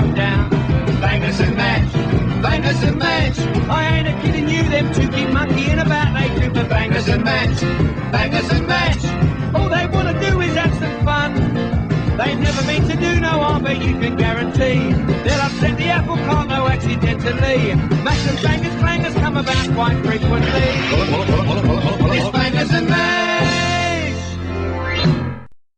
come down. Bangers and mash, bangers and mash. I ain't a kidding you, them two keep monkeying about, they do for Bangers and mash, bangers and mash. all they want to do is have some fun. They've never been to do no harm, but you can guarantee they'll upset the apple cart, no accidentally. Mash and bangers, clangers come about quite frequently. It's bangers and mash.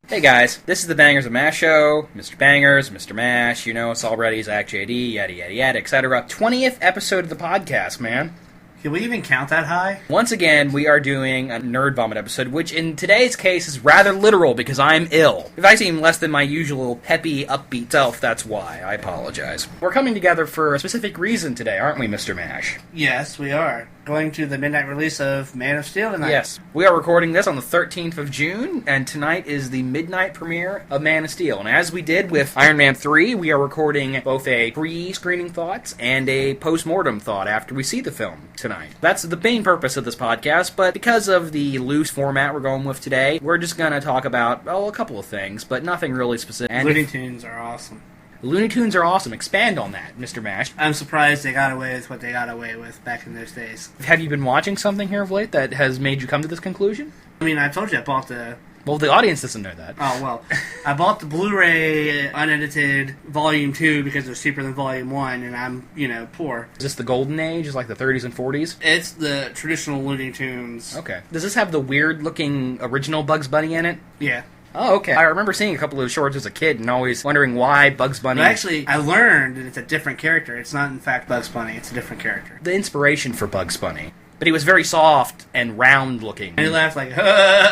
Hey guys, this is the Bangers and Mash Show. Mr. Bangers, Mr. Mash, you know us already, Zack, JD, yada yada yada, etc. 20th episode of the podcast, man. Can we even count that high? Once again, we are doing a Nerd Vomit episode, which in today's case is rather literal because I'm ill. If I seem less than my usual peppy, upbeat self, that's why. I apologize. We're coming together for a specific reason today, aren't we, Mr. Mash? Yes, we are. Going to the midnight release of Man of Steel tonight. Yes. We are recording this on the 13th of June, and tonight is the midnight premiere of Man of Steel. And as we did with Iron Man 3, we are recording both a pre-screening thoughts and a post-mortem thought after we see the film tonight. That's the main purpose of this podcast, but because of the loose format we're going with today, we're just going to talk about, a couple of things, but nothing really specific. And Loony Tunes are awesome. Looney Tunes are awesome. Expand on that, Mr. Mash. I'm surprised they got away with what they got away with back in those days. Have you been watching something here of late that has made you come to this conclusion? I mean, I told you I bought the... Well, the audience doesn't know that. Oh, well. I bought the Blu-ray unedited Volume 2 because it was cheaper than Volume 1, and I'm, poor. Is this the golden age? Is like the 30s and 40s? It's the traditional Looney Tunes. Okay. Does this have the weird-looking original Bugs Bunny in it? Yeah. Oh, okay. I remember seeing a couple of shorts as a kid and always wondering why Bugs Bunny... But actually, I learned that it's a different character. It's not, in fact, Bugs Bunny. It's a different character. The inspiration for Bugs Bunny. But he was very soft and round-looking. And he laughed like,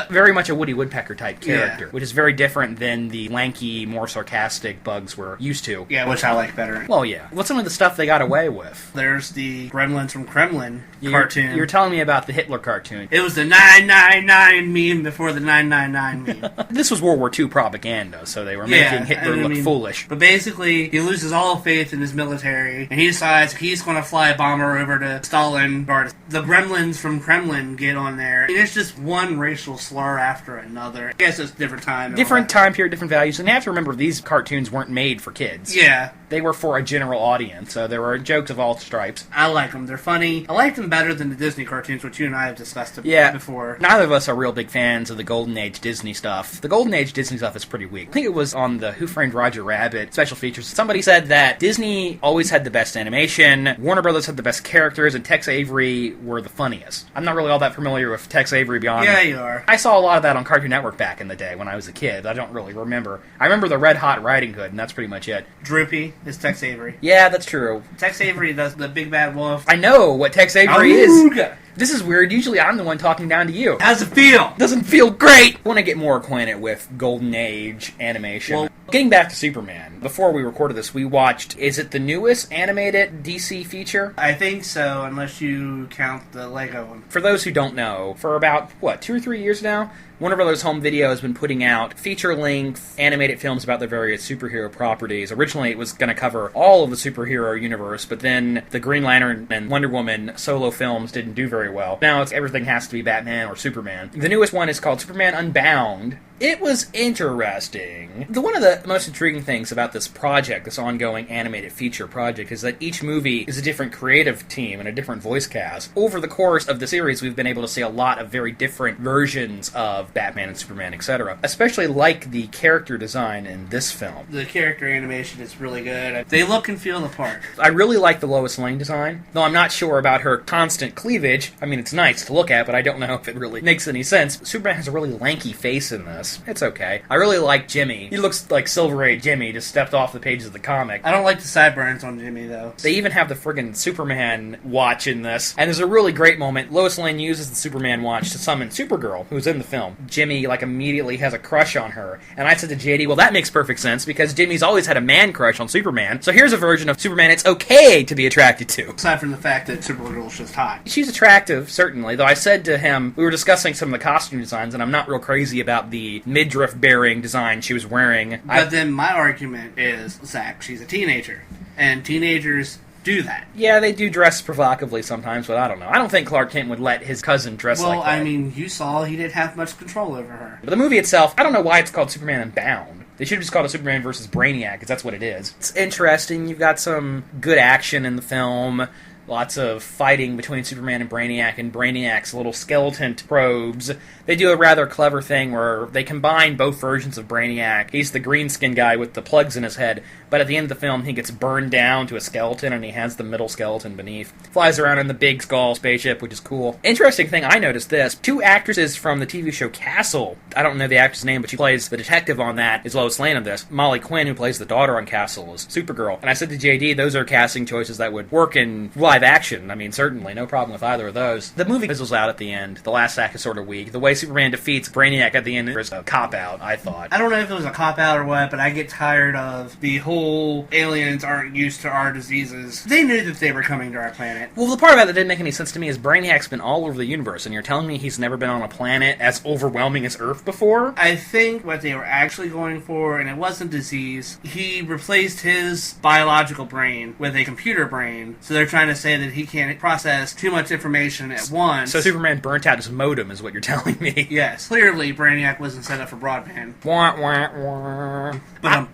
Very much a Woody Woodpecker-type character, Yeah. which is very different than the lanky, more sarcastic Bugs we're used to. Yeah, which I like better. Well, yeah. What's some of the stuff they got away with? There's the Gremlins from Kremlin cartoon. You're telling me about the Hitler cartoon. It was the 999 meme before the 999 meme. This was World War II propaganda, so they were making Hitler look foolish. But basically, he loses all faith in his military, and he decides he's going to fly a bomber over to Stalingrad. The Gremlins from Kremlin get on there, and it's just one racial slur after another. I guess it's a different time. Different time period, different values. And you have to remember, these cartoons weren't made for kids. Yeah. They were for a general audience, so there were jokes of all stripes. I like them. They're funny. I like them better than the Disney cartoons, which you and I have discussed before. Neither of us are real big fans of the Golden Age Disney stuff. The Golden Age Disney stuff is pretty weak. I think it was on the Who Framed Roger Rabbit special features. Somebody said that Disney always had the best animation, Warner Brothers had the best characters, and Tex Avery were the funniest. I'm not really all that familiar with Tex Avery beyond... Yeah, you are. I saw a lot of that on Cartoon Network back in the day when I was a kid. I don't really remember. I remember the Red Hot Riding Hood, and that's pretty much it. Droopy is Tex Avery. Yeah, that's true. Tex Avery does the Big Bad Wolf. I know what Tex Avery is. This is weird. Usually I'm the one talking down to you. How's it feel? Doesn't feel great. I want to get more acquainted with Golden Age animation. Well, getting back to Superman, before we recorded this, we watched, is it the newest animated DC feature? I think so, unless you count the Lego one. For those who don't know, for about, 2 or 3 years now, Warner Brothers Home Video has been putting out feature-length animated films about their various superhero properties. Originally, it was going to cover all of the superhero universe, but then the Green Lantern and Wonder Woman solo films didn't do very well. Now everything has to be Batman or Superman. The newest one is called Superman Unbound. It was interesting. One of the most intriguing things about this project, this ongoing animated feature project, is that each movie is a different creative team and a different voice cast. Over the course of the series, we've been able to see a lot of very different versions of Batman and Superman, etc. Especially like the character design in this film. The character animation is really good. They look and feel the part. I really like the Lois Lane design, though I'm not sure about her constant cleavage. I mean, it's nice to look at, but I don't know if it really makes any sense. Superman has a really lanky face in this. It's okay. I really like Jimmy. He looks like Silver Age Jimmy, just stepped off the pages of the comic. I don't like the sideburns on Jimmy, though. They even have the friggin' Superman watch in this. And there's a really great moment. Lois Lane uses the Superman watch to summon Supergirl, who's in the film. Jimmy, immediately has a crush on her. And I said to JD, well, that makes perfect sense, because Jimmy's always had a man crush on Superman. So here's a version of Superman it's okay to be attracted to. Aside from the fact that Supergirl's just hot. She's attractive, certainly, though I said to him, we were discussing some of the costume designs, and I'm not real crazy about the midriff-bearing design she was wearing. But then my argument is, Zack, she's a teenager. And teenagers do that. Yeah, they do dress provocatively sometimes, but I don't know. I don't think Clark Kent would let his cousin dress like that. Well, I mean, you saw he didn't have much control over her. But the movie itself, I don't know why it's called Superman Unbound. They should have just called it Superman versus Brainiac, because that's what it is. It's interesting. You've got some good action in the film. Lots of fighting between Superman and Brainiac's little skeleton probes. They do a rather clever thing where they combine both versions of Brainiac. He's the green skin guy with the plugs in his head, but at the end of the film he gets burned down to a skeleton and he has the middle skeleton beneath. Flies around in the big skull spaceship, which is cool. Interesting thing, I noticed this. 2 actresses from the TV show Castle, I don't know the actress' name, but she plays the detective on that, is Lois Lane of this. Molly Quinn, who plays the daughter on Castle, is Supergirl. And I said to JD, those are casting choices that would work in live action. I mean, certainly, no problem with either of those. The movie fizzles out at the end. The last act is sort of weak. The way Superman defeats Brainiac at the end is a cop-out, I thought. I don't know if it was a cop-out or what, but I get tired of the whole aliens aren't used to our diseases. They knew that they were coming to our planet. Well, the part about that didn't make any sense to me is Brainiac's been all over the universe, and you're telling me he's never been on a planet as overwhelming as Earth before? I think what they were actually going for, and it wasn't disease, he replaced his biological brain with a computer brain, so they're trying to say that he can't process too much information at once. So Superman burnt out his modem, is what you're telling me. Yes. Clearly, Brainiac wasn't set up for broadband. Wah, wah, wah.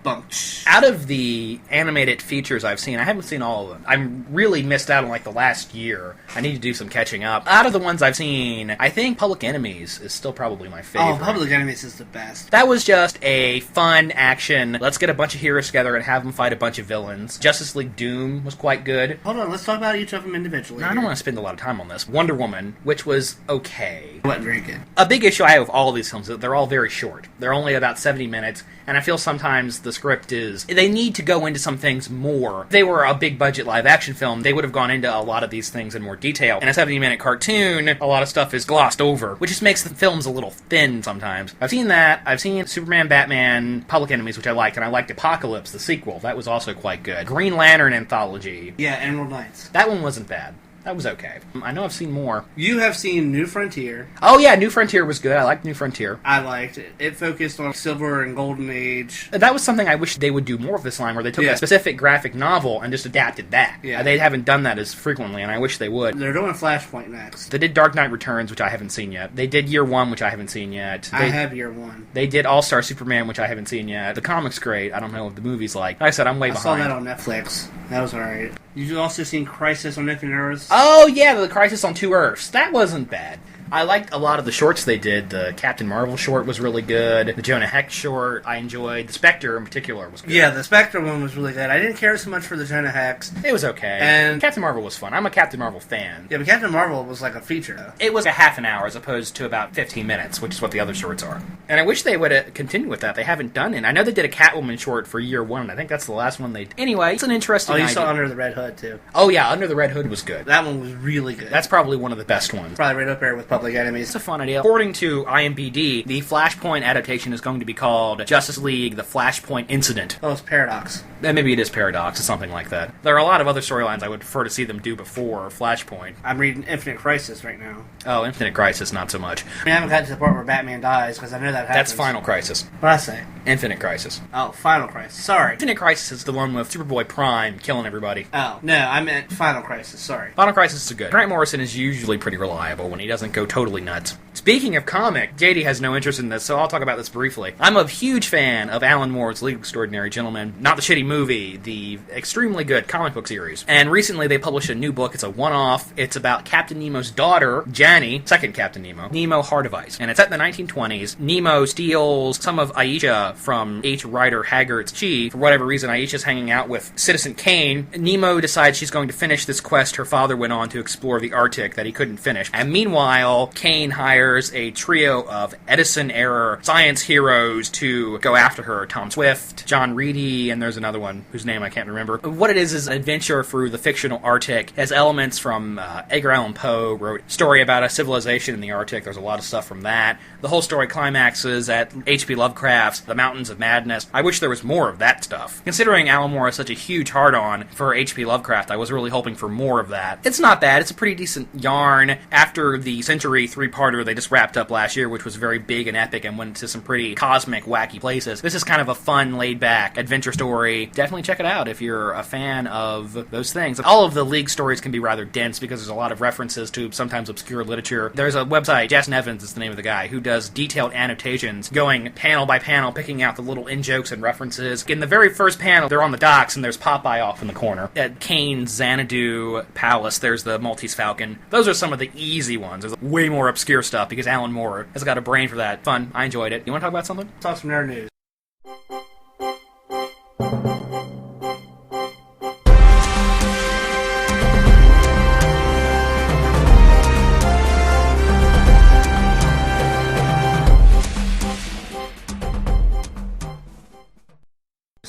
Out of the animated features I've seen, I haven't seen all of them. I'm really missed out on, like, the last year. I need to do some catching up. Out of the ones I've seen, I think Public Enemies is still probably my favorite. Oh, Public Enemies is the best. That was just a fun action. Let's get a bunch of heroes together and have them fight a bunch of villains. Justice League Doom was quite good. Hold on, let's talk about each of them individually. No, I don't want to spend a lot of time on this. Wonder Woman, which was okay. Wasn't very good. A big issue I have with all of these films is that they're all very short. They're only about 70 minutes, and I feel sometimes the script is... They need to go into some things more. If they were a big-budget live-action film, they would have gone into a lot of these things in more detail. In a 70-minute cartoon, a lot of stuff is glossed over, which just makes the films a little thin sometimes. I've seen that. I've seen Superman, Batman, Public Enemies, which I liked, and I liked Apocalypse, the sequel. That was also quite good. Green Lantern Anthology. Yeah, Emerald Knights. That one wasn't bad. That was okay. I know I've seen more. You have seen New Frontier. Oh yeah, New Frontier was good. I liked New Frontier. I liked it. It focused on Silver and Golden Age. That was something I wish they would do more of this line, where they took a specific graphic novel and just adapted that. Yeah. They haven't done that as frequently, and I wish they would. They're doing Flashpoint next. They did Dark Knight Returns, which I haven't seen yet. They did Year One, which I haven't seen yet. I have Year One. They did All-Star Superman, which I haven't seen yet. The comic's great. I don't know what the movie's like. Like I said, I'm way behind. I saw that on Netflix. That was alright. You've also seen Crisis on Infinite Earths? Oh yeah, the Crisis on Two Earths. That wasn't bad. I liked a lot of the shorts they did. The Captain Marvel short was really good. The Jonah Hex short I enjoyed. The Spectre in particular was good. Yeah, the Spectre one was really good. I didn't care so much for the Jonah Hex. It was okay. And Captain Marvel was fun. I'm a Captain Marvel fan. Yeah, but Captain Marvel was like a feature, though. It was a half an hour as opposed to about 15 minutes, which is what the other shorts are. And I wish they would continue with that. They haven't done it. I know they did a Catwoman short for Year One. I think that's the last one they did. Anyway, it's an interesting idea. Saw Under the Red Hood, too. Oh, yeah, Under the Red Hood was good. That one was really good. That's probably one of the best ones. Probably right up there with Public Enemies. It's a fun idea. According to IMDb, the Flashpoint adaptation is going to be called Justice League: The Flashpoint Incident. Oh, it's Paradox. Maybe it is Paradox or something like that. There are a lot of other storylines I would prefer to see them do before Flashpoint. I'm reading Infinite Crisis right now. Oh, Infinite Crisis, not so much. I haven't gotten to the part where Batman dies, because I know that happens. That's Final Crisis. What'd I say? Infinite Crisis. Oh, Final Crisis. Sorry. Infinite Crisis is the one with Superboy Prime killing everybody. Oh, no, I meant Final Crisis. Sorry. Final Crisis is good. Grant Morrison is usually pretty reliable when he doesn't go totally nuts. Speaking of comic, JD has no interest in this, so I'll talk about this briefly. I'm a huge fan of Alan Moore's League of Extraordinary Gentlemen. Not the shitty movie, the extremely good comic book series. And recently they published a new book. It's a one-off. It's about Captain Nemo's daughter, Janny, second Captain Nemo, Nemo Heart of Ice. And it's set in the 1920s. Nemo steals some of Aisha from H. Rider Haggard's chief. For whatever reason, Aisha's hanging out with Citizen Kane. Nemo decides she's going to finish this quest her father went on to explore the Arctic that he couldn't finish. And meanwhile, Kane hires a trio of Edison-era science heroes to go after her. Tom Swift, John Reedy, and there's another one whose name I can't remember. What it is an adventure through the fictional Arctic. It has elements from Edgar Allan Poe wrote a story about a civilization in the Arctic. There's a lot of stuff from that. The whole story climaxes at H.P. Lovecraft's The Mountains of Madness. I wish there was more of that stuff. Considering Alan Moore is such a huge hard-on for H.P. Lovecraft, I was really hoping for more of that. It's not bad. It's a pretty decent yarn. After the Century three-parter, they just just wrapped up last year, which was very big and epic and went to some pretty cosmic, wacky places. This is kind of a fun, laid-back adventure story. Definitely check it out if you're a fan of those things. All of the League stories can be rather dense because there's a lot of references to sometimes obscure literature. There's a website, Jason Evans is the name of the guy, who does detailed annotations, going panel by panel, picking out the little in-jokes and references. In the very first panel, they're on the docks, and there's Popeye off in the corner. At Kane's Xanadu Palace, there's the Maltese Falcon. Those are some of the easy ones. There's way more obscure stuff because Alan Moore has got a brain for that. Fun. I enjoyed it. You want to talk about something? Talk some nerd news.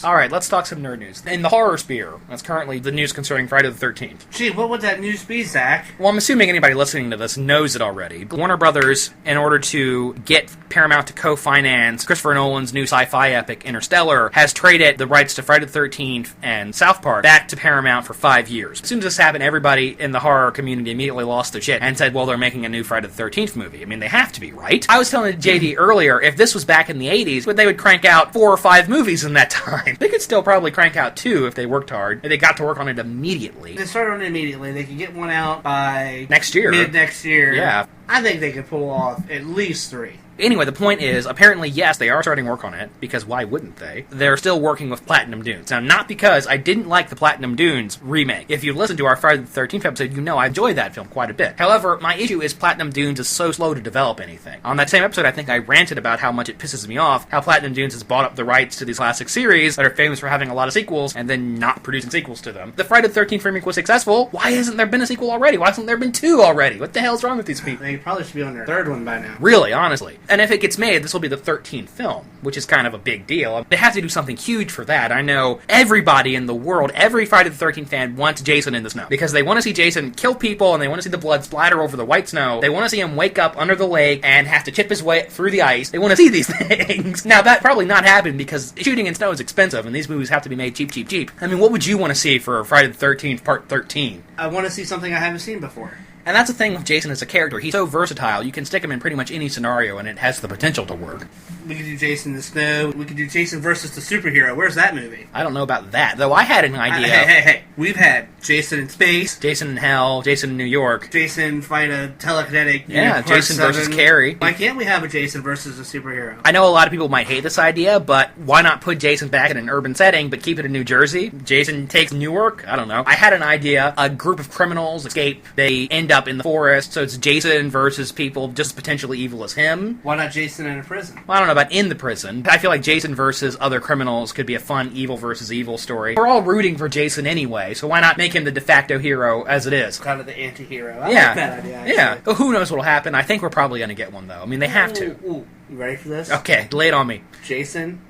Alright, let's talk some nerd news. In the horror sphere, that's currently the news concerning Friday the 13th. Gee, what would that news be, Zack? Well, I'm assuming anybody listening to this knows it already. Warner Brothers, in order to get Paramount to co-finance Christopher Nolan's new sci-fi epic Interstellar, has traded the rights to Friday the 13th and South Park back to Paramount for 5 years. As soon as this happened, everybody in the horror community immediately lost their shit and said, well, they're making a new Friday the 13th movie. I mean, they have to be, right? I was telling JD earlier, if this was back in the 80s, they would crank out 4 or 5 movies in that time. They could still probably crank out 2 if they worked hard. If they got to work on it immediately. They started on it immediately. They could get one out by next year. Mid-next year. Yeah. I think they could pull off at least 3. Anyway, the point is, apparently, yes, they are starting work on it, because why wouldn't they? They're still working with Platinum Dunes. Now, not because I didn't like the Platinum Dunes remake. If you listen to our Friday the 13th episode, you know I enjoyed that film quite a bit. However, my issue is Platinum Dunes is so slow to develop anything. On that same episode, I think I ranted about how much it pisses me off, how Platinum Dunes has bought up the rights to these classic series that are famous for having a lot of sequels, and then not producing sequels to them. The Friday the 13th remake was successful. Why hasn't there been a sequel already? Why hasn't there been 2 already? What the hell's wrong with these people? They probably should be on their 3rd one by now. Really, honestly. And if it gets made, this will be the 13th film, which is kind of a big deal. They have to do something huge for that. I know everybody in the world, every Friday the 13th fan wants Jason in the snow. Because they want to see Jason kill people, and they want to see the blood splatter over the white snow. They want to see him wake up under the lake and have to chip his way through the ice. They want to see these things. Now, that probably not happen because shooting in snow is expensive, and these movies have to be made cheap, cheap, cheap. I mean, what would you want to see for Friday the 13th, Part 13? I want to see something I haven't seen before. And that's the thing with Jason as a character. He's so versatile. You can stick him in pretty much any scenario, and it has the potential to work. We could do Jason in the Snow. We could do Jason versus the Superhero. Where's that movie? I don't know about that, though I had an idea. Hey. We've had Jason in space. Jason in hell. Jason in New York. Jason fight a telekinetic. Yeah, Jason versus Carrie. Why can't we have a Jason versus a superhero? I know a lot of people might hate this idea, but why not put Jason back in an urban setting, but keep it in New Jersey? Jason takes Newark? I don't know. I had an idea. A group of criminals escape. They end up in the forest, so it's Jason versus people just potentially evil as him. Why not Jason in a prison? Well, I don't know about in the prison. I feel like Jason versus other criminals could be a fun evil versus evil story. We're all rooting for Jason anyway, so why not make him the de facto hero as it is? Kind of the anti-hero. I like that idea, actually. Yeah. Well, who knows what'll happen? I think we're probably going to get one, though. I mean, they have to. Ooh. You ready for this? Okay, lay it on me. Jason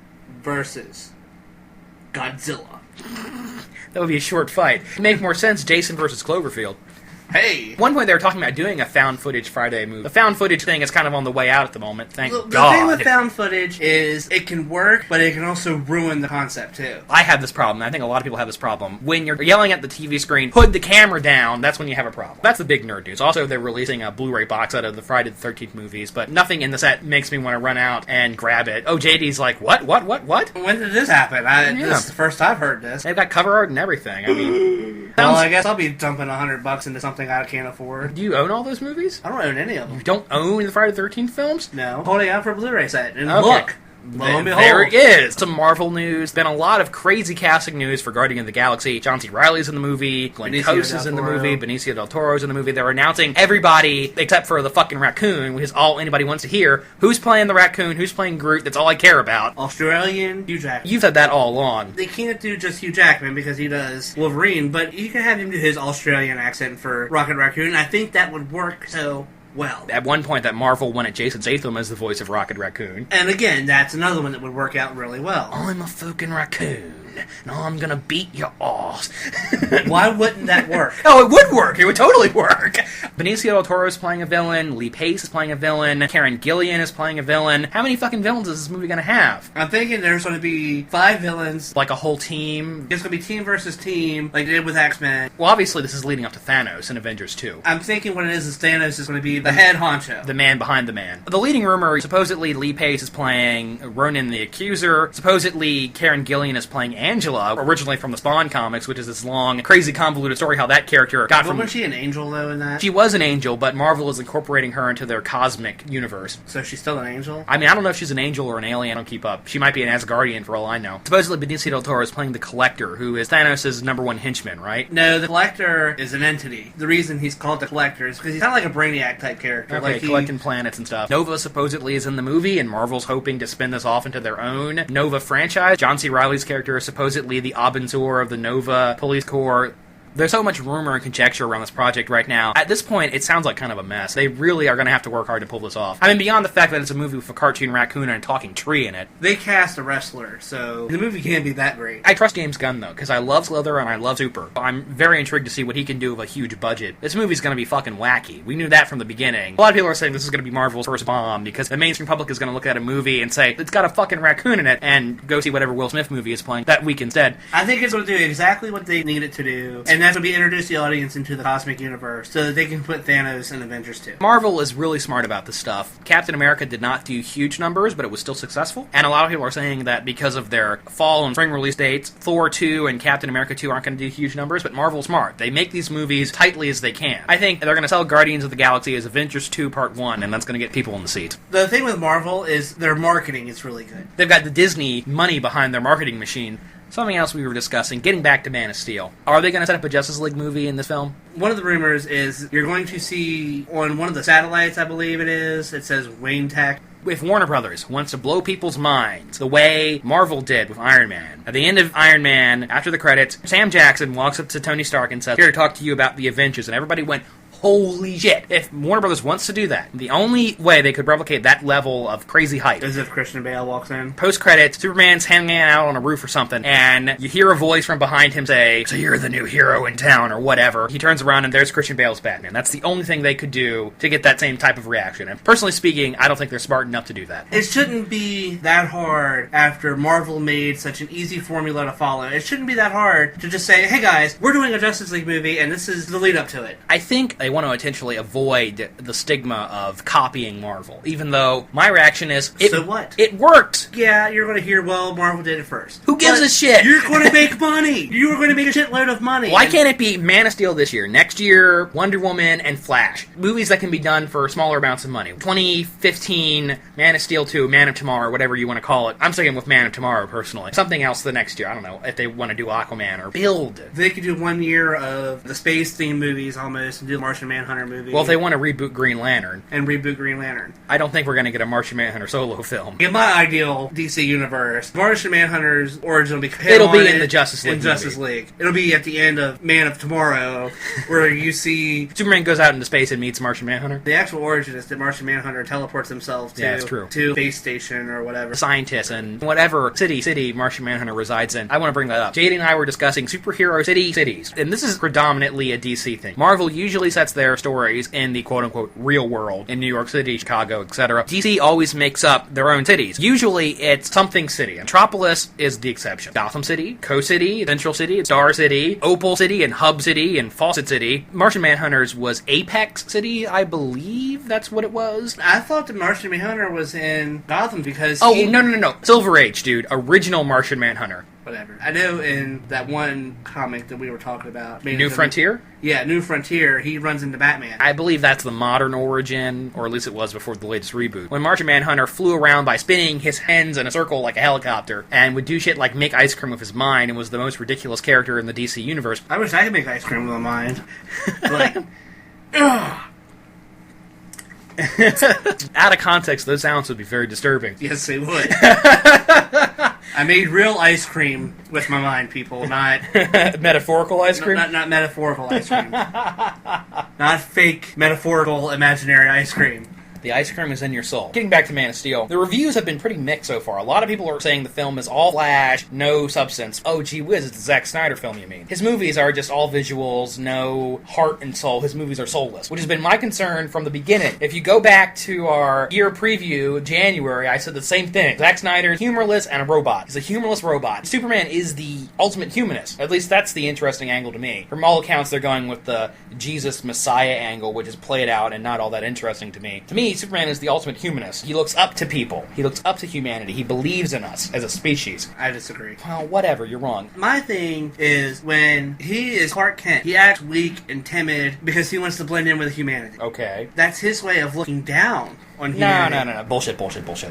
versus Godzilla. That would be a short fight. It'd make more sense Jason versus Cloverfield. Hey! At one point they were talking about doing a found footage Friday movie. The found footage thing is kind of on the way out at the moment, thank God. The thing with found footage is it can work, but it can also ruin the concept, too. I have this problem. I think a lot of people have this problem. When you're yelling at the TV screen, put the camera down, that's when you have a problem. That's the big nerd news. Also, they're releasing a Blu-ray box out of the Friday the 13th movies, but nothing in the set makes me want to run out and grab it. Oh, JD's like, what? When did this happen? This is the first I've heard this. They've got cover art and everything. I mean... Well, I guess I'll be dumping $100 into something I can't afford. Do you own all those movies? I don't own any of them. You don't own the Friday the 13th films? No. Holding out for a Blu-ray set. And okay. Look. Lo and behold. There it is. Some Marvel news. Been a lot of crazy casting news for Guardian of the Galaxy. John C. Reilly's in the movie. Glenn Close is in the movie. Benicio del Toro's in the movie. They're announcing everybody except for the fucking raccoon, which is all anybody wants to hear. Who's playing the raccoon? Who's playing Groot? That's all I care about. Australian Hugh Jackman. You've said that all along. They can't do just Hugh Jackman because he does Wolverine, but you can have him do his Australian accent for Rocket Raccoon. I think that would work so well. At one point, that Marvel wanted Jason Statham as the voice of Rocket Raccoon. And again, that's another one that would work out really well. I'm a fucking raccoon. and I'm gonna beat your ass. Why wouldn't that work? Oh, it would work. It would totally work. Benicio del Toro is playing a villain. Lee Pace is playing a villain. Karen Gillan is playing a villain. How many fucking villains is this movie gonna have? I'm thinking there's going to be 5 villains. Like a whole team? It's going to be team versus team, like they did with X-Men. Well, obviously this is leading up to Thanos in Avengers 2. I'm thinking what it is Thanos is going to be the head honcho. The man behind the man. The leading rumor, supposedly Lee Pace is playing Ronan the Accuser. Supposedly Karen Gillan is playing Angela, originally from the Spawn comics, which is this long, crazy, convoluted story how that character got from... Was she an angel, though, in that? She was an angel, but Marvel is incorporating her into their cosmic universe. So she's still an angel? I mean, I don't know if she's an angel or an alien. I don't keep up. She might be an Asgardian for all I know. Supposedly Benicio del Toro is playing the Collector, who is Thanos' #1 henchman, right? No, the Collector is an entity. The reason he's called the Collector is because he's kind of like a Brainiac type character. Okay, like collecting planets and stuff. Nova supposedly is in the movie, and Marvel's hoping to spin this off into their own Nova franchise. John C. Reilly's character is supposedly the Abenzur of the Nova Police Corps. There's so much rumor and conjecture around this project right now. At this point, it sounds like kind of a mess. They really are going to have to work hard to pull this off. I mean, beyond the fact that it's a movie with a cartoon raccoon and a talking tree in it. They cast a wrestler, so the movie can't be that great. I trust James Gunn, though, because I love Slither and I love Super. I'm very intrigued to see what he can do with a huge budget. This movie's going to be fucking wacky. We knew that from the beginning. A lot of people are saying this is going to be Marvel's first bomb, because the mainstream public is going to look at a movie and say, it's got a fucking raccoon in it, and go see whatever Will Smith movie is playing that week instead. I think it's going to do exactly what they need it to do, and that's going to be introduced the audience into the cosmic universe so that they can put Thanos in Avengers 2. Marvel is really smart about this stuff. Captain America did not do huge numbers, but it was still successful. And a lot of people are saying that because of their fall and spring release dates, Thor 2 and Captain America 2 aren't going to do huge numbers, but Marvel's smart. They make these movies tightly as they can. I think they're going to sell Guardians of the Galaxy as Avengers 2 Part 1, and that's going to get people in the seats. The thing with Marvel is their marketing is really good. They've got the Disney money behind their marketing machine. Something else we were discussing, getting back to Man of Steel. Are they going to set up a Justice League movie in this film? One of the rumors is you're going to see on one of the satellites, I believe it is, it says Wayne Tech. If Warner Brothers wants to blow people's minds the way Marvel did with Iron Man, at the end of Iron Man, after the credits, Sam Jackson walks up to Tony Stark and says, "Here to talk to you about the Avengers," and everybody went, holy shit. If Warner Brothers wants to do that, the only way they could replicate that level of crazy hype is if Christian Bale walks in. Post-credits, Superman's hanging out on a roof or something, and you hear a voice from behind him say, "So you're the new hero in town," or whatever. He turns around and there's Christian Bale's Batman. That's the only thing they could do to get that same type of reaction. And personally speaking, I don't think they're smart enough to do that. It shouldn't be that hard after Marvel made such an easy formula to follow. It shouldn't be that hard to just say, "Hey guys, we're doing a Justice League movie, and this is the lead up to it." I think they want to intentionally avoid the stigma of copying Marvel, even though my reaction is, so what? It worked! Yeah, you're going to hear, well, Marvel did it first. Who gives a shit? You're going to make money! You are going to make a shitload of money! Why can't it be Man of Steel this year, next year, Wonder Woman, and Flash? Movies that can be done for smaller amounts of money. 2015, Man of Steel 2, Man of Tomorrow, whatever you want to call it. I'm sticking with Man of Tomorrow, personally. Something else the next year, I don't know, if they want to do Aquaman or build. They could do 1 year of the space-themed movies almost, and do the Martian Manhunter movie. Well, if they want to reboot Green Lantern. And reboot Green Lantern. I don't think we're going to get a Martian Manhunter solo film. In my ideal DC universe, Martian Manhunter's origin will be in the Justice League. It'll be at the end of Man of Tomorrow, where you see Superman goes out into space and meets Martian Manhunter. The actual origin is that Martian Manhunter teleports himself to space station or whatever. Scientists and whatever city Martian Manhunter resides in. I want to bring that up. JD and I were discussing superhero cities. And this is predominantly a DC thing. Marvel usually sets their stories in the quote-unquote real world in New York City, Chicago, etc. DC always makes up their own cities. Usually it's something city. Metropolis is the exception. Gotham City, Coast City, Central City, Star City, Opal City, and Hub City, and Fawcett City. Martian Manhunter's was Apex City, I believe that's what it was. I thought the Martian Manhunter was in Gotham because no. Silver Age, dude. Original Martian Manhunter. Whatever. I know in that one comic that we were talking about... New Frontier? Yeah, New Frontier, he runs into Batman. I believe that's the modern origin, or at least it was before the latest reboot. When Martian Manhunter flew around by spinning his hands in a circle like a helicopter, and would do shit like make ice cream with his mind, and was the most ridiculous character in the DC universe. I wish I could make ice cream with my mind. Like... ugh. Out of context, those sounds would be very disturbing. Yes, they would. I made real ice cream with my mind, people, not... metaphorical ice cream? Not metaphorical ice cream. Not fake, metaphorical, imaginary ice cream. The ice cream is in your soul. Getting back to Man of Steel, the reviews have been pretty mixed so far. A lot of people are saying the film is all flash, no substance. Oh, gee whiz, it's a Zack Snyder film, you mean? His movies are just all visuals, no heart and soul. His movies are soulless, which has been my concern from the beginning. If you go back to our year preview, January, I said the same thing. Zack Snyder's humorless and a robot. He's a humorless robot. Superman is the ultimate humanist. At least that's the interesting angle to me. From all accounts, they're going with the Jesus Messiah angle, which is played out and not all that interesting to me. To me, Superman is the ultimate humanist. He looks up to people. He looks up to humanity. He believes in us as a species. I disagree. Well, whatever, you're wrong. My thing is when he is Clark Kent, he acts weak and timid because he wants to blend in with humanity. Okay. That's his way of looking down on humanity. No. Bullshit.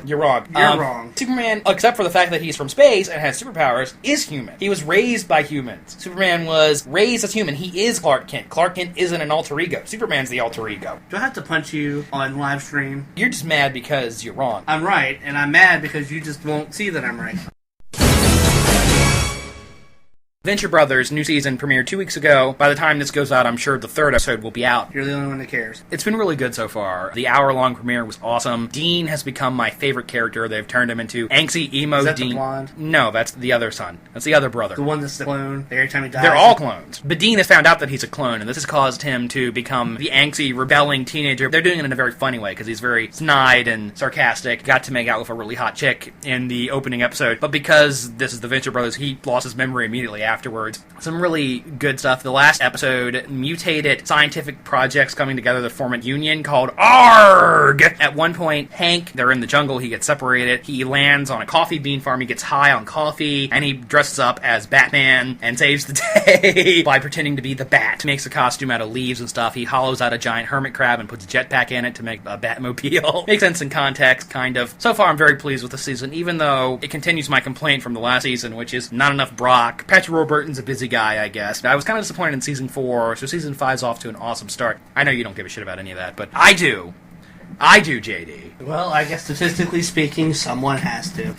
You're wrong. You're wrong. Superman, except for the fact that he's from space and has superpowers, is human. He was raised by humans. Superman was raised as human. He is Clark Kent. Clark Kent isn't an alter ego. Superman's the alter ego. Do I have to punch you on live stream? You're just mad because you're wrong. I'm right, and I'm mad because you just won't see that I'm right. Venture Brothers' new season premiered 2 weeks ago. By the time this goes out, I'm sure the third episode will be out. You're the only one that cares. It's been really good so far. The hour-long premiere was awesome. Dean has become my favorite character. They've turned him into angsty, emo Is that Dean. the blonde? No, that's the other son. That's the other brother. The one that's the clone. Every time he dies. They're all clones. But Dean has found out that he's a clone, and this has caused him to become the angsty, rebelling teenager. They're doing it in a very funny way, because he's very snide and sarcastic. Got to make out with a really hot chick in the opening episode. But because this is the Venture Brothers, he lost his memory immediately afterwards. Some really good stuff. The last episode mutated scientific projects coming together to form a union called ARG! At one point, Hank, they're in the jungle, he gets separated, he lands on a coffee bean farm, he gets high on coffee, and he dresses up as Batman and saves the day by pretending to be the Bat. Makes a costume out of leaves and stuff. He hollows out a giant hermit crab and puts a jetpack in it to make a Batmobile. Makes sense in context, kind of. So far, I'm very pleased with the season, even though it continues my complaint from the last season, which is not enough Brock. Patrick Warburton's a busy guy, I guess. I was kind of disappointed in Season 4, so Season 5's off to an awesome start. I know you don't give a shit about any of that, but I do. I do, JD. Well, I guess statistically speaking, someone has to.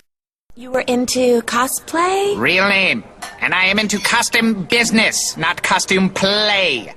You were into cosplay? Real name. And I am into costume business, not costume play.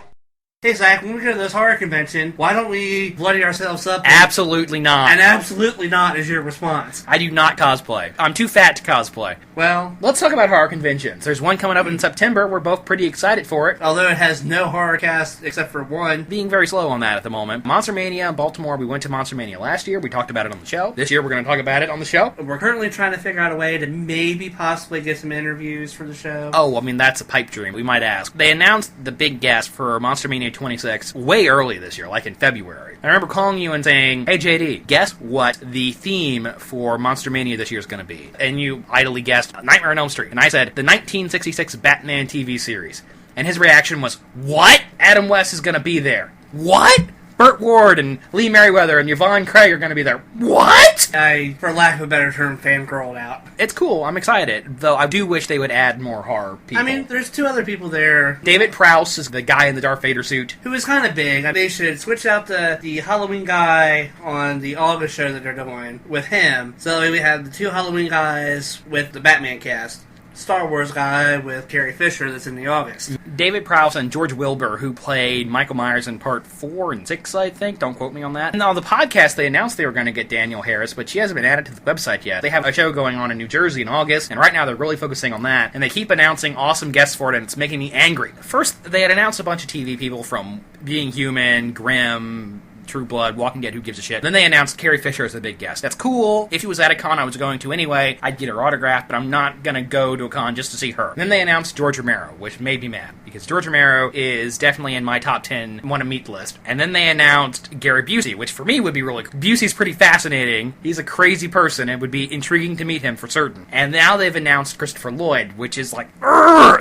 Hey, Zach, when we go to this horror convention, why don't we bloody ourselves up? Absolutely not. And absolutely not is your response. I do not cosplay. I'm too fat to cosplay. Well, let's talk about horror conventions. There's one coming up in September. We're both pretty excited for it. Although it has no horror cast except for one. Being very slow on that at the moment. Monster Mania in Baltimore. We went to Monster Mania last year. We talked about it on the show. This year we're going to talk about it on the show. We're currently trying to figure out a way to maybe possibly get some interviews for the show. Oh, I mean, that's a pipe dream. We might ask. They announced the big guest for Monster Mania 26 way early this year, like in February. I remember calling you and saying, hey, JD, guess what the theme for Monster Mania this year is going to be? And you idly guessed Nightmare on Elm Street. And I said, the 1966 Batman TV series. And his reaction was, what? Adam West is going to be there. What? Burt Ward and Lee Merriweather and Yvonne Craig are going to be there. What? I, for lack of a better term, fangirled out. It's cool. I'm excited. Though I do wish they would add more horror people. I mean, there's two other people there. David Prowse is the guy in the Darth Vader suit. Who is kind of big. They should switch out the Halloween guy on the August show that they're doing with him. So we have the two Halloween guys with the Batman cast. Star Wars guy with Carrie Fisher that's in the August. David Prowse and George Wilbur, who played Michael Myers in part 4 and 6, I think. Don't quote me on that. And on the podcast, they announced they were going to get Danielle Harris, but she hasn't been added to the website yet. They have a show going on in New Jersey in August, and right now they're really focusing on that. And they keep announcing awesome guests for it, and it's making me angry. First, they had announced a bunch of TV people from Being Human, Grimm, True Blood, Walking Dead, who gives a shit. Then they announced Carrie Fisher as a big guest. That's cool. If he was at a con I was going to anyway, I'd get her autograph, but I'm not going to go to a con just to see her. Then they announced George Romero, which made me mad, because George Romero is definitely in my top 10 want-to-meet list. And then they announced Gary Busey, which for me would be really cool. Busey's pretty fascinating. He's a crazy person. It would be intriguing to meet him for certain. And now they've announced Christopher Lloyd, which is like,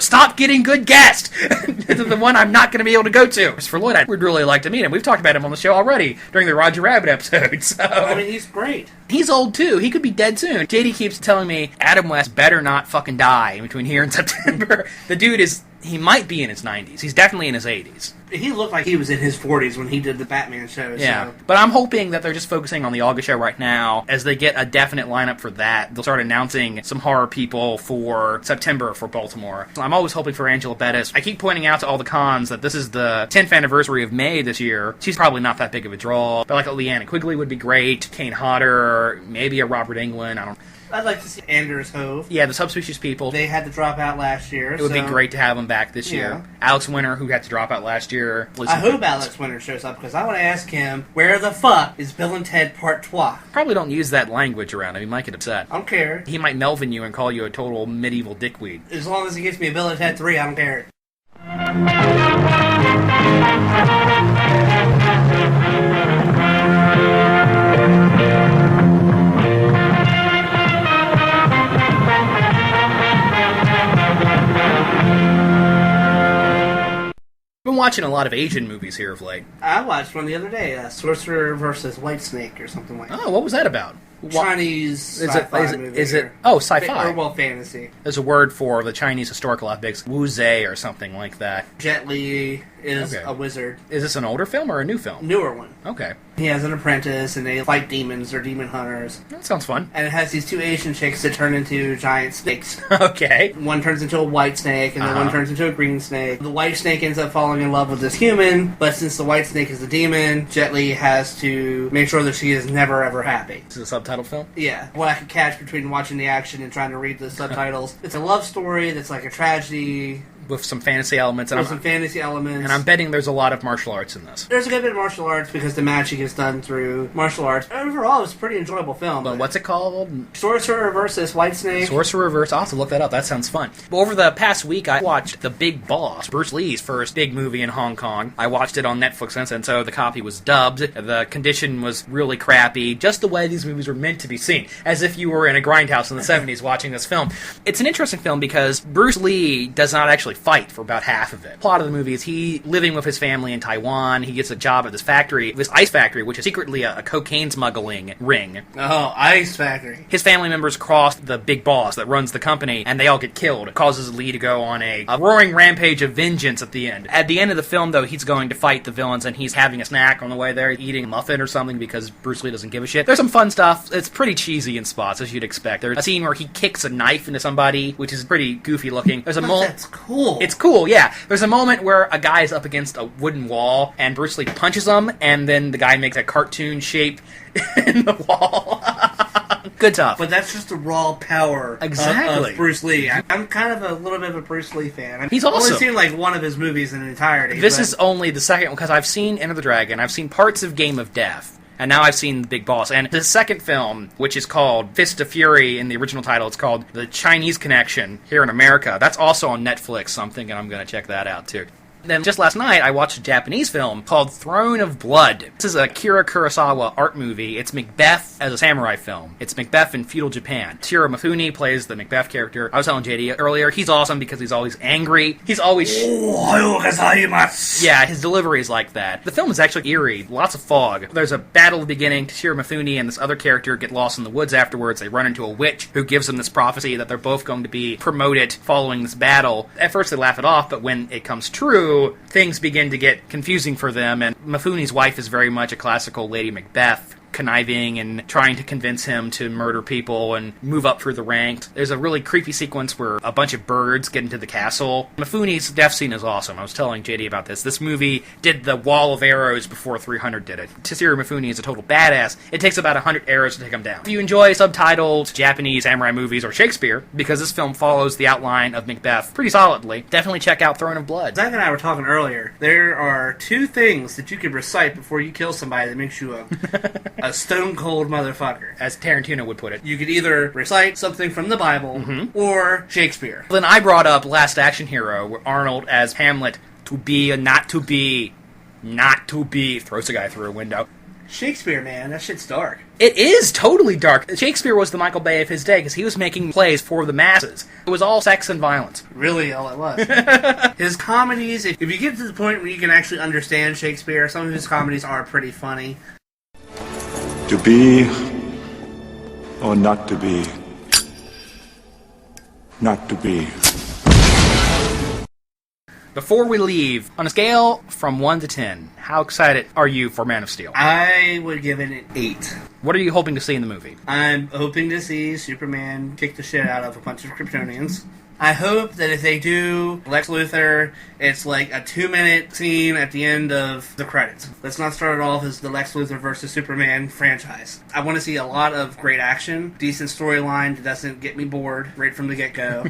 stop getting good guests! The one I'm not going to be able to go to. Christopher Lloyd, I would really like to meet him. We've talked about him on the show already during the Roger Rabbit episode, so... I mean, he's great. He's old, too. He could be dead soon. JD keeps telling me Adam West better not fucking die in between here and September. The dude is He might be in his 90s. He's definitely in his 80s. He looked like he was in his 40s when he did the Batman show. Yeah, so. but I'm hoping that they're just focusing on the August show right now. As they get a definite lineup for that, they'll start announcing some horror people for September for Baltimore. I'm always hoping for Angela Bettis. I keep pointing out to all the cons that this is the 10th anniversary of May this year. She's probably not that big of a draw, but like a Leanna Quigley would be great. Kane Hodder, maybe a Robert Englund. I'd like to see Anders Hove. Yeah, the Subspecies people. They had to drop out last year. It would be great to have them back this year. Alex Winter, who had to drop out last year. I hope Alex Winter shows up, because I want to ask him, where the fuck is Bill and Ted Part 2? Probably don't use that language around him. He might get upset. I don't care. He might Melvin you and call you a total medieval dickweed. As long as he gives me a Bill and Ted 3, I don't care. Been watching a lot of Asian movies here of late. I watched one the other day, Sorcerer versus Whitesnake or something like that. Oh, what was that about? Chinese sci-fi movie. Is it? Oh, sci-fi. Or, well, fantasy. There's a word for the Chinese historical epics, Wu Zhe or something like that. Jet Li is a wizard. Is this an older film or a new film? Newer one. Okay. He has an apprentice, and they fight demons or demon hunters. That sounds fun. And it has these two Asian chicks that turn into giant snakes. Okay. One turns into a white snake, and then one turns into a green snake. The white snake ends up falling in love with this human, but since the white snake is a demon, Jet Li has to make sure that she is never, ever happy. Is it a subtitle film? Yeah. What I could catch between watching the action and trying to read the subtitles. It's a love story that's like a tragedy. With some fantasy elements. And I'm betting there's a lot of martial arts in this. There's a good bit of martial arts because the magic is done through martial arts. Overall, it's a pretty enjoyable film. But what's it called? Sorcerer versus Whitesnake. Sorcerer versus... I'll have to look that up. That sounds fun. But over the past week, I watched The Big Boss, Bruce Lee's first big movie in Hong Kong. I watched it on Netflix, and so the copy was dubbed. The condition was really crappy, just the way these movies were meant to be seen, as if you were in a grindhouse in the 70s watching this film. It's an interesting film because Bruce Lee does not actually fight for about half of it. The plot of the movie is he living with his family in Taiwan. He gets a job at this factory, this ice factory, which is secretly a cocaine smuggling ring. Oh, ice factory. His family members cross the big boss that runs the company, and they all get killed. It causes Lee to go on a roaring rampage of vengeance at the end. At the end of the film, though, he's going to fight the villains, and he's having a snack on the way there, eating a muffin or something because Bruce Lee doesn't give a shit. There's some fun stuff. It's pretty cheesy in spots, as you'd expect. There's a scene where he kicks a knife into somebody, which is pretty goofy looking. There's a moment. That's cool. It's cool, yeah. There's a moment where a guy is up against a wooden wall, and Bruce Lee punches him, and then the guy makes a cartoon shape in the wall. Good stuff. But that's just the raw power of Bruce Lee. I'm kind of a little bit of a Bruce Lee fan. He's awesome. I've only seen like one of his movies in entirety. This is only the second one, because I've seen Enter the Dragon, I've seen parts of Game of Death, and now I've seen The Big Boss. And the second film, which is called Fist of Fury, in the original title, it's called The Chinese Connection here in America. That's also on Netflix, so I'm thinking I'm going to check that out, too. Then just last night, I watched a Japanese film called Throne of Blood. This is a Akira Kurosawa art movie. It's Macbeth as a samurai film. It's Macbeth in feudal Japan. Toshiro Mifune plays the Macbeth character. I was telling JD earlier, he's awesome because he's always angry. He's always... Yeah, his delivery is like that. The film is actually eerie. Lots of fog. There's a battle at the beginning. Toshiro Mifune and this other character get lost in the woods afterwards. They run into a witch who gives them this prophecy that they're both going to be promoted following this battle. At first they laugh it off, but when it comes true, things begin to get confusing for them, and Mifune's wife is very much a classical Lady Macbeth, conniving and trying to convince him to murder people and move up through the ranks. There's a really creepy sequence where a bunch of birds get into the castle. Mifune's death scene is awesome. I was telling JD about this. This movie did the wall of arrows before 300 did it. Toshiro Mifune is a total badass. It takes about 100 arrows to take him down. If you enjoy subtitled Japanese samurai movies or Shakespeare, because this film follows the outline of Macbeth pretty solidly, definitely check out Throne of Blood. Zack and I were talking earlier. There are two things that you could recite before you kill somebody that makes you a stone-cold motherfucker. As Tarantino would put it. You could either recite something from the Bible or Shakespeare. Then I brought up Last Action Hero, where Arnold as Hamlet, to be and not to be, not to be, throws a guy through a window. Shakespeare, man, that shit's dark. It is totally dark. Shakespeare was the Michael Bay of his day because he was making plays for the masses. It was all sex and violence. Really, all it was. His comedies, if you get to the point where you can actually understand Shakespeare, some of his comedies are pretty funny. To be or not to be? Not to be. Before we leave, on a scale from 1 to 10, how excited are you for Man of Steel? I would give it an 8. What are you hoping to see in the movie? I'm hoping to see Superman kick the shit out of a bunch of Kryptonians. I hope that if they do Lex Luthor, it's like a 2-minute scene at the end of the credits. Let's not start it off as the Lex Luthor versus Superman franchise. I want to see a lot of great action, decent storyline that doesn't get me bored right from the get-go.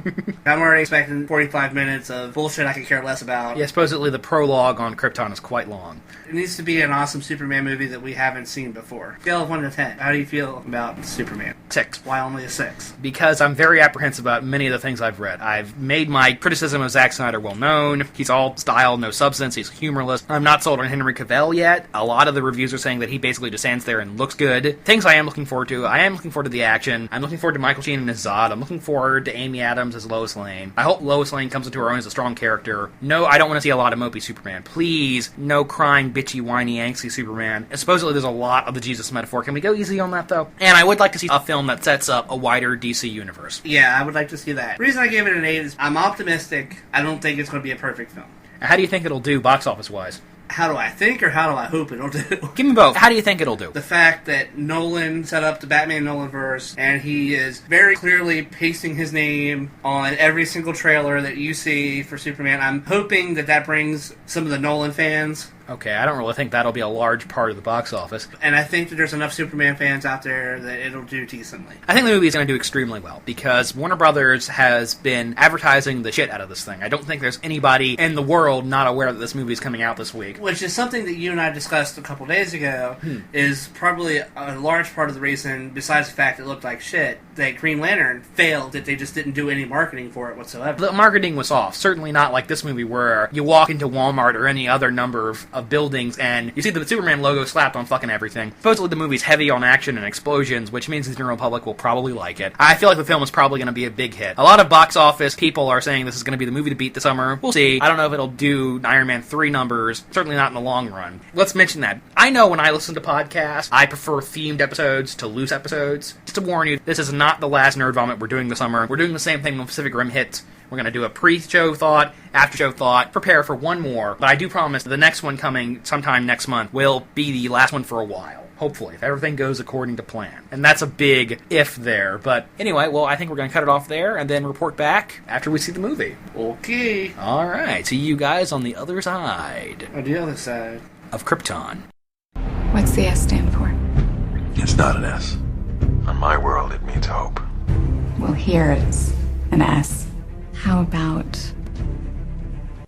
I'm already expecting 45 minutes of bullshit I could care less about. Yeah, supposedly the prologue on Krypton is quite long. It needs to be an awesome Superman movie that we haven't seen before. Scale of 1 to 10. How do you feel about Superman? 6. Why only a 6? Because I'm very apprehensive about many of the things I've read. I've made my criticism of Zack Snyder well known. He's all style, no substance. He's humorless. I'm not sold on Henry Cavill yet. A lot of the reviews are saying that he basically just stands there and looks good. Things I am looking forward to. I am looking forward to the action. I'm looking forward to Michael Sheen as Zod. I'm looking forward to Amy Adams as Lois Lane. I hope Lois Lane comes into her own as a strong character. No, I don't want to see a lot of mopey Superman. Please, no crying, bitchy, whiny, angsty Superman. And supposedly there's a lot of the Jesus metaphor. Can we go easy on that, though? And I would like to see a film that sets up a wider DC universe. Yeah, I would like to see that. The reason I gave it an 8 is I'm optimistic. I don't think it's going to be a perfect film. How do you think it'll do box office-wise? How do I think or how do I hope it'll do? Give me both. How do you think it'll do? The fact that Nolan set up the Batman Nolanverse and he is very clearly pasting his name on every single trailer that you see for Superman. I'm hoping that that brings some of the Nolan fans. Okay, I don't really think that'll be a large part of the box office. And I think that there's enough Superman fans out there that it'll do decently. I think the movie is going to do extremely well, because Warner Brothers has been advertising the shit out of this thing. I don't think there's anybody in the world not aware that this movie is coming out this week. Which is something that you and I discussed a couple days ago, is probably a large part of the reason, besides the fact it looked like shit, that Green Lantern failed, that they just didn't do any marketing for it whatsoever. The marketing was off. Certainly not like this movie where you walk into Walmart or any other number of buildings and you see the Superman logo slapped on fucking everything. Supposedly the movie's heavy on action and explosions, which means the general public will probably like it. I feel like the film is probably going to be a big hit. A lot of box office people are saying this is going to be the movie to beat the summer. We'll see. I don't know if it'll do Iron Man 3 numbers. Certainly not in the long run. Let's mention that. I know when I listen to podcasts, I prefer themed episodes to loose episodes. Just to warn you, this is not the last Nerd Vomit we're doing this summer. We're doing the same thing when Pacific Rim hits. We're going to do a pre-show thought, after-show thought, prepare for one more. But I do promise the next one coming sometime next month will be the last one for a while. Hopefully, if everything goes according to plan. And that's a big if there. But anyway, well, I think we're going to cut it off there and then report back after we see the movie. Okay. All right. See you guys on the other side. On the other side. Of Krypton. What's the S stand for? It's not an S. On my world, it means hope. Well, here it's an S. How about...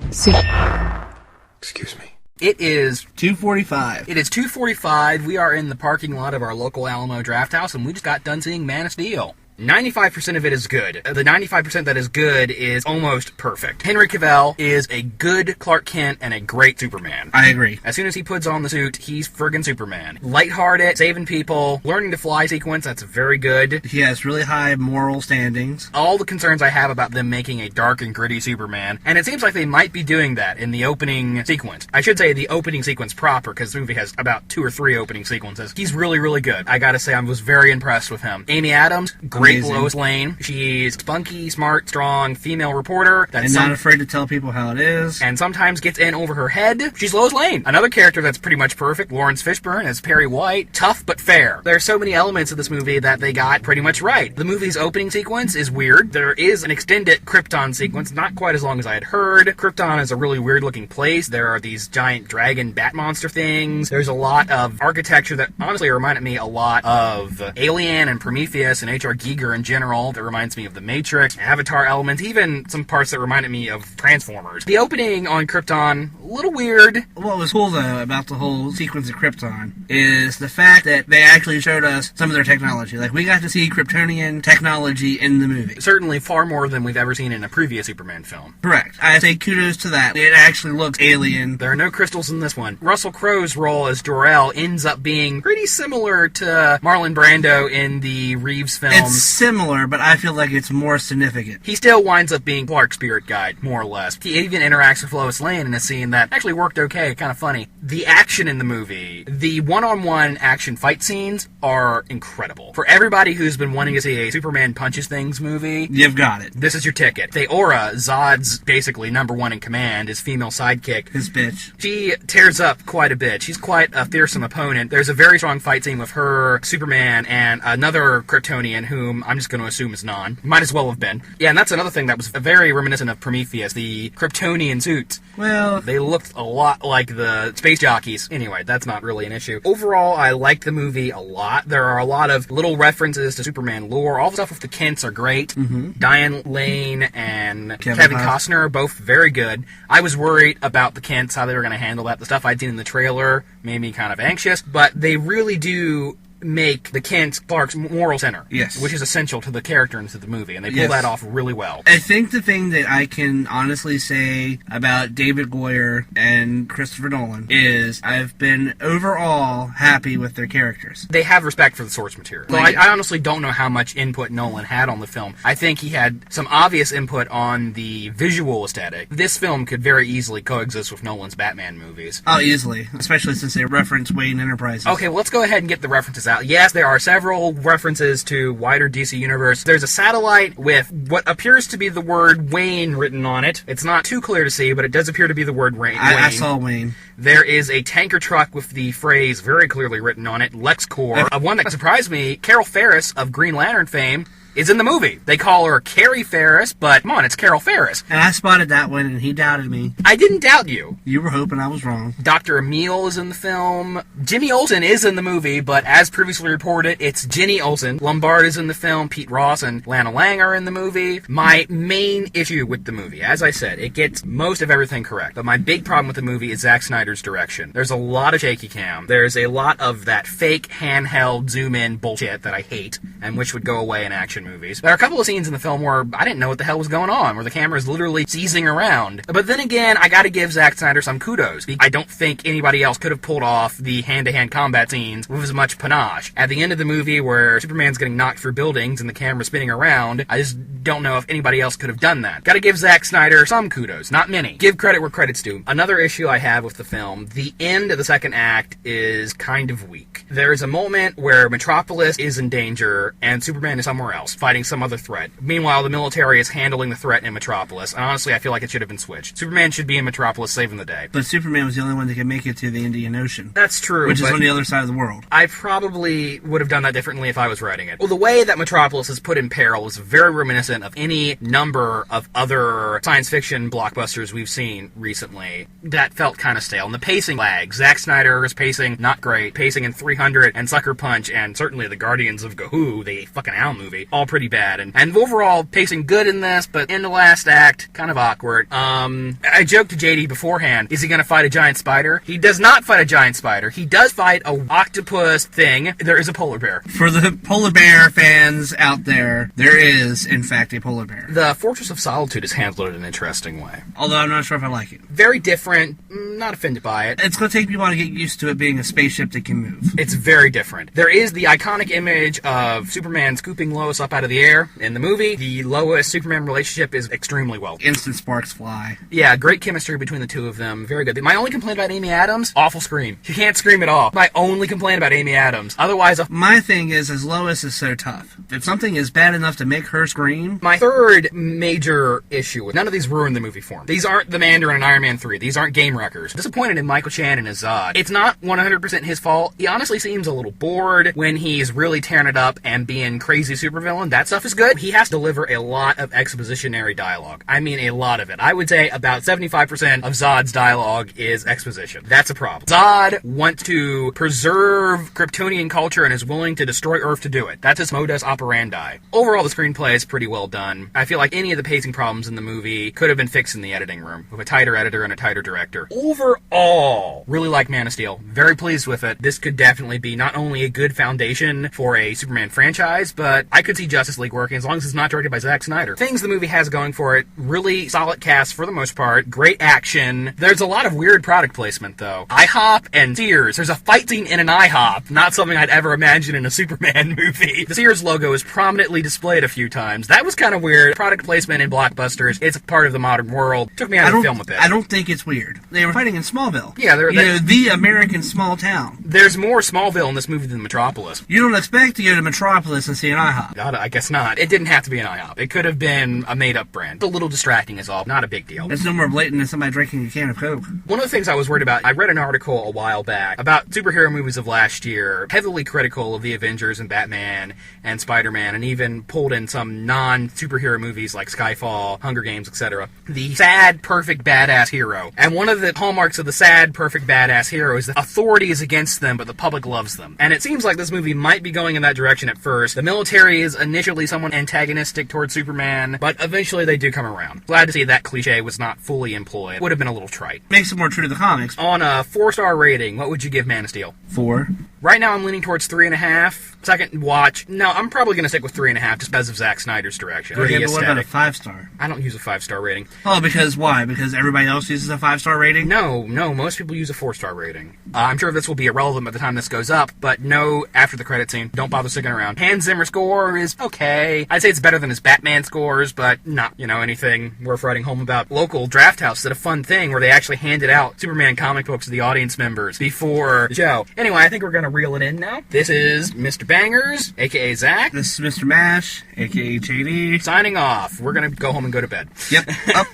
Excuse me. It is 2:45. It is 2:45. We are in the parking lot of our local Alamo Draft House, and we just got done seeing Man of Steel. 95% of it is good. The 95% that is good is almost perfect. Henry Cavill is a good Clark Kent and a great Superman. I agree. As soon as he puts on the suit, he's friggin' Superman. Lighthearted, saving people, learning to fly sequence, that's very good. He has really high moral standings. All the concerns I have about them making a dark and gritty Superman, and it seems like they might be doing that in the opening sequence. I should say the opening sequence proper, because the movie has about 2 or 3 opening sequences. He's really, really good. I gotta say, I was very impressed with him. Amy Adams, great Lois Lane. She's spunky, smart, strong, female reporter. And not afraid to tell people how it is. And sometimes gets in over her head. She's Lois Lane. Another character that's pretty much perfect, Lawrence Fishburne as Perry White. Tough but fair. There are so many elements of this movie that they got pretty much right. The movie's opening sequence is weird. There is an extended Krypton sequence, not quite as long as I had heard. Krypton is a really weird looking place. There are these giant dragon bat monster things. There's a lot of architecture that honestly reminded me a lot of Alien and Prometheus and H.R. Giger in general. That reminds me of The Matrix, Avatar elements, even some parts that reminded me of Transformers. The opening on Krypton, a little weird. What was cool, though, about the whole sequence of Krypton is the fact that they actually showed us some of their technology. Like, we got to see Kryptonian technology in the movie. Certainly far more than we've ever seen in a previous Superman film. Correct. I say kudos to that. It actually looks alien. There are no crystals in this one. Russell Crowe's role as Jor-El ends up being pretty similar to Marlon Brando in the Reeves films. It's similar, but I feel like it's more significant. He still winds up being Clark's spirit guide, more or less. He even interacts with Lois Lane in a scene that actually worked okay, kind of funny. The action in the movie, the one-on-one action fight scenes are incredible. For everybody who's been wanting to see a Superman punches things movie, you've got it. This is your ticket. Theora, Zod's basically number one in command, his female sidekick. His bitch. She tears up quite a bit. She's quite a fearsome opponent. There's a very strong fight scene with her, Superman, and another Kryptonian whom I'm just going to assume is Non. Might as well have been. Yeah, and that's another thing that was very reminiscent of Prometheus, the Kryptonian suits. Well, they looked a lot like the space jockeys. Anyway, that's not really an issue. Overall, I liked the movie a lot. There are a lot of little references to Superman lore. All the stuff with the Kents are great. Mm-hmm. Diane Lane and Kevin Costner are both very good. I was worried about the Kents, how they were going to handle that. The stuff I'd seen in the trailer made me kind of anxious, but they really do make the Kent Clark's moral center. Yes. Which is essential to the character and to the movie, and they pull that off really well. I think the thing that I can honestly say about David Goyer and Christopher Nolan is I've been overall happy with their characters. They have respect for the source material. So I honestly don't know how much input Nolan had on the film. I think he had some obvious input on the visual aesthetic. This film could very easily coexist with Nolan's Batman movies. Oh, easily. Especially since they reference Wayne Enterprises. Okay, well, let's go ahead and get the references out. Yes, there are several references to wider DC Universe. There's a satellite with what appears to be the word Wayne written on it. It's not too clear to see, but it does appear to be the word Wayne. I saw Wayne. There is a tanker truck with the phrase very clearly written on it, LexCorp. One that surprised me, Carol Ferris of Green Lantern fame, is in the movie. They call her Carrie Ferris, but come on, it's Carol Ferris. And I spotted that one, and he doubted me. I didn't doubt you. You were hoping I was wrong. Dr. Emil is in the film. Jimmy Olsen is in the movie, but as previously reported, it's Jenny Olsen. Lombard is in the film. Pete Ross and Lana Lang are in the movie. My main issue with the movie, as I said, it gets most of everything correct, but my big problem with the movie is Zack Snyder's direction. There's a lot of shaky cam. There's a lot of that fake handheld zoom-in bullshit that I hate, and which would go away in action movies. There are a couple of scenes in the film where I didn't know what the hell was going on, where the camera is literally seizing around. But then again, I gotta give Zack Snyder some kudos. I don't think anybody else could have pulled off the hand-to-hand combat scenes with as much panache. At the end of the movie, where Superman's getting knocked through buildings and the camera's spinning around, I just don't know if anybody else could have done that. Gotta give Zack Snyder some kudos, not many. Give credit where credit's due. Another issue I have with the film, the end of the second act is kind of weak. There's a moment where Metropolis is in danger and Superman is somewhere else, fighting some other threat. Meanwhile, the military is handling the threat in Metropolis, and honestly, I feel like it should have been switched. Superman should be in Metropolis saving the day. But Superman was the only one that could make it to the Indian Ocean. That's true. Which is on the other side of the world. I probably would have done that differently if I was writing it. Well, the way that Metropolis is put in peril is very reminiscent of any number of other science fiction blockbusters we've seen recently. That felt kind of stale. And the pacing lags. Zack Snyder is pacing not great. Pacing in 300 and Sucker Punch and certainly the Guardians of Gahoo, the fucking Owl movie, all pretty bad. And overall, pacing good in this, but in the last act, kind of awkward. I joked to JD beforehand, is he going to fight a giant spider? He does not fight a giant spider. He does fight a octopus thing. There is a polar bear. For the polar bear fans out there is, in fact, a polar bear. The Fortress of Solitude is handled in an interesting way. Although I'm not sure if I like it. Very different. Not offended by it. It's going to take people to get used to it being a spaceship that can move. It's very different. There is the iconic image of Superman scooping Lois up out of the air in the movie. The Lois-Superman relationship is extremely well. Instant sparks fly. Yeah, great chemistry between the two of them. Very good. My only complaint about Amy Adams, awful scream. She can't scream at all. My only complaint about Amy Adams. Otherwise, my thing is Lois is so tough. If something is bad enough to make her scream... My third major issue, none of these ruin the movie for me. These aren't the Mandarin and Iron Man 3. These aren't game wreckers. Disappointed in Michael Shannon as Zod. It's not 100% his fault. He honestly seems a little bored when he's really tearing it up and being crazy supervillain. That stuff is good. He has to deliver a lot of expositionary dialogue. I mean, a lot of it. I would say about 75% of Zod's dialogue is exposition. That's a problem. Zod wants to preserve Kryptonian culture and is willing to destroy Earth to do it. That's his modus operandi. Overall, the screenplay is pretty well done. I feel like any of the pacing problems in the movie could have been fixed in the editing room with a tighter editor and a tighter director. Overall, really like Man of Steel. Very pleased with it. This could definitely be not only a good foundation for a Superman franchise, but I could see see Justice League working as long as it's not directed by Zack Snyder. Things the movie has going for it, really solid cast for the most part, great action. There's a lot of weird product placement, though. IHOP and Sears. There's a fight scene in an IHOP, not something I'd ever imagine in a Superman movie. The Sears logo is prominently displayed a few times. That was kind of weird. Product placement in blockbusters, it's a part of the modern world. Took me out of the film a bit. I don't think it's weird. They were fighting in Smallville. Yeah, the American small town. There's more Smallville in this movie than Metropolis. You don't expect to go to Metropolis and see an IHOP. I guess not. It didn't have to be an IHOP. It could have been a made-up brand. It's a little distracting is all. Not a big deal. It's no more blatant than somebody drinking a can of Coke. One of the things I was worried about, I read an article a while back about superhero movies of last year, heavily critical of the Avengers and Batman and Spider-Man, and even pulled in some non-superhero movies like Skyfall, Hunger Games, etc. The sad, perfect, badass hero. And one of the hallmarks of the sad, perfect, badass hero is that authority is against them, but the public loves them. And it seems like this movie might be going in that direction at first. The military is initially somewhat antagonistic towards Superman, but eventually they do come around. Glad to see that cliche was not fully employed. Would have been a little trite. Makes it more true to the comics. On a 4-star rating, what would you give Man of Steel? 4. Right now I'm leaning towards 3.5. Second watch, no, I'm probably going to stick with 3.5 just because of Zack Snyder's direction. Okay, but what about a 5-star? I don't use a 5-star rating. Oh, because why? Because everybody else uses a 5-star rating? No, most people use a 4-star rating. I'm sure this will be irrelevant by the time this goes up, but no, after the credit scene, don't bother sticking around. Hans Zimmer score is okay. I'd say it's better than his Batman scores, but not, anything worth writing home about. Local Draft House did a fun thing where they actually handed out Superman comic books to the audience members before the show. Anyway, I think we're going to reel it in now. This is Mr. Bangers, a.k.a. Zach. This is Mr. Mash, a.k.a. JD. Signing off. We're going to go home and go to bed. Yep.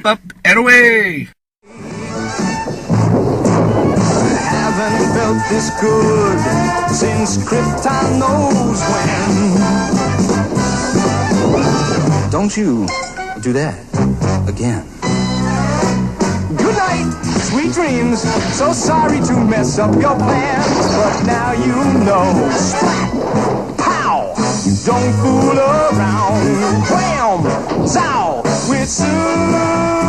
Up, and away! Haven't felt this good since Krypton knows when. Don't you do that again. Good night, sweet dreams. So sorry to mess up your plans, but now you know. Splat! Pow! Don't fool around. Wham! Zow! We're soon.